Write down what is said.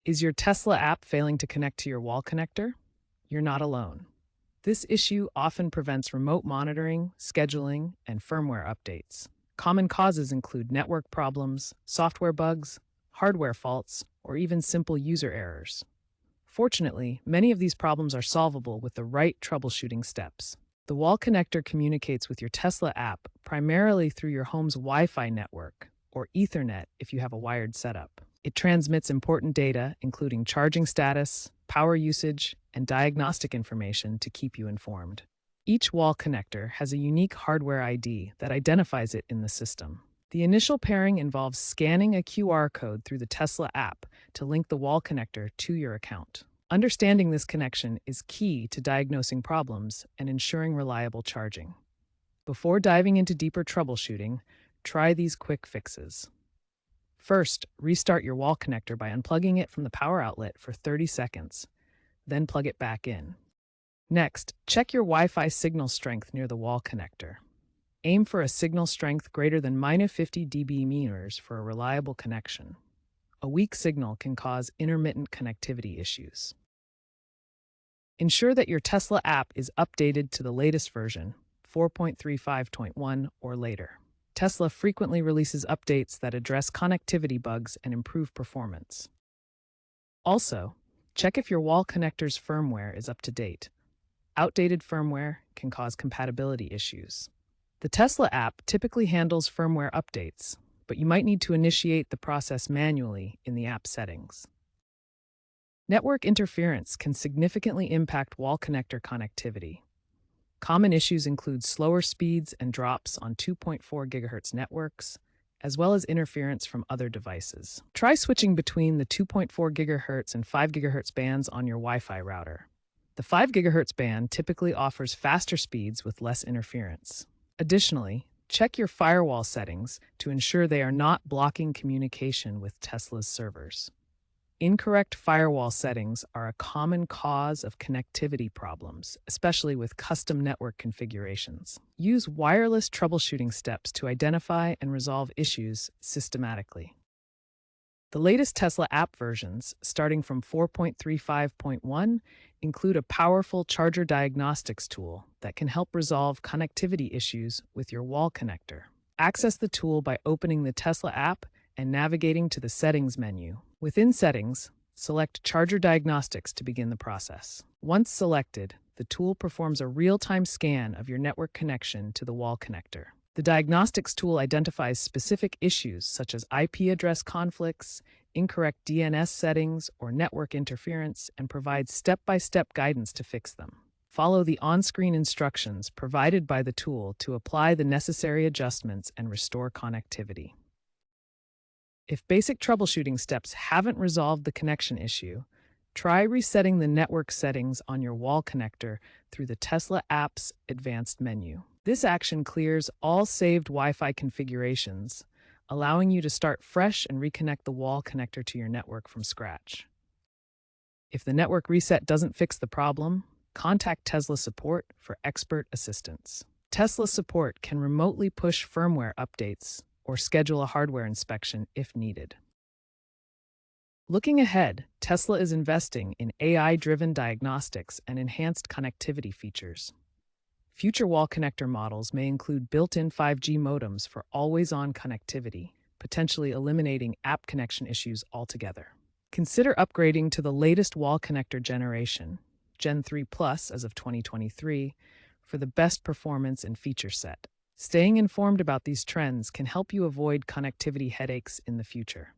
Is your Tesla app failing to connect to your wall connector? You're not alone. This issue often prevents remote monitoring, scheduling, and firmware updates. Common causes include network problems, software bugs, hardware faults, or even simple user errors. Fortunately, many of these problems are solvable with the right troubleshooting steps. The wall connector communicates with your Tesla app primarily through your home's Wi-Fi network, or Ethernet if you have a wired setup. It transmits important data, including charging status, power usage, and diagnostic information to keep you informed. Each wall connector has a unique hardware ID that identifies it in the system. The initial pairing involves scanning a QR code through the Tesla app to link the wall connector to your account. Understanding this connection is key to diagnosing problems and ensuring reliable charging. Before diving into deeper troubleshooting, try these quick fixes. First, restart your wall connector by unplugging it from the power outlet for 30 seconds, then plug it back in. Next, check your Wi-Fi signal strength near the wall connector. Aim for a signal strength greater than -50 dB for a reliable connection. A weak signal can cause intermittent connectivity issues. Ensure that your Tesla app is updated to the latest version, 4.35.1 or later. Tesla frequently releases updates that address connectivity bugs and improve performance. Also, check if your wall connector's firmware is up to date. Outdated firmware can cause compatibility issues. The Tesla app typically handles firmware updates, but you might need to initiate the process manually in the app settings. Network interference can significantly impact wall connector connectivity. Common issues include slower speeds and drops on 2.4 GHz networks, as well as interference from other devices. Try switching between the 2.4 GHz and 5 GHz bands on your Wi-Fi router. The 5 GHz band typically offers faster speeds with less interference. Additionally, check your firewall settings to ensure they are not blocking communication with Tesla's servers. Incorrect firewall settings are a common cause of connectivity problems, especially with custom network configurations. Use wireless troubleshooting steps to identify and resolve issues systematically. The latest Tesla app versions, starting from 4.35.1, include a powerful charger diagnostics tool that can help resolve connectivity issues with your wall connector. Access the tool by opening the Tesla app and navigating to the Settings menu. Within Settings, select Charger Diagnostics to begin the process. Once selected, the tool performs a real-time scan of your network connection to the wall connector. The diagnostics tool identifies specific issues such as IP address conflicts, incorrect DNS settings, or network interference, and provides step-by-step guidance to fix them. Follow the on-screen instructions provided by the tool to apply the necessary adjustments and restore connectivity. If basic troubleshooting steps haven't resolved the connection issue, try resetting the network settings on your wall connector through the Tesla app's advanced menu. This action clears all saved Wi-Fi configurations, allowing you to start fresh and reconnect the wall connector to your network from scratch. If the network reset doesn't fix the problem, contact Tesla support for expert assistance. Tesla support can remotely push firmware updates or schedule a hardware inspection if needed. Looking ahead, Tesla is investing in AI-driven diagnostics and enhanced connectivity features. Future wall connector models may include built-in 5G modems for always-on connectivity, potentially eliminating app connection issues altogether. Consider upgrading to the latest wall connector generation, Gen 3 Plus as of 2023, for the best performance and feature set. Staying informed about these trends can help you avoid connectivity headaches in the future.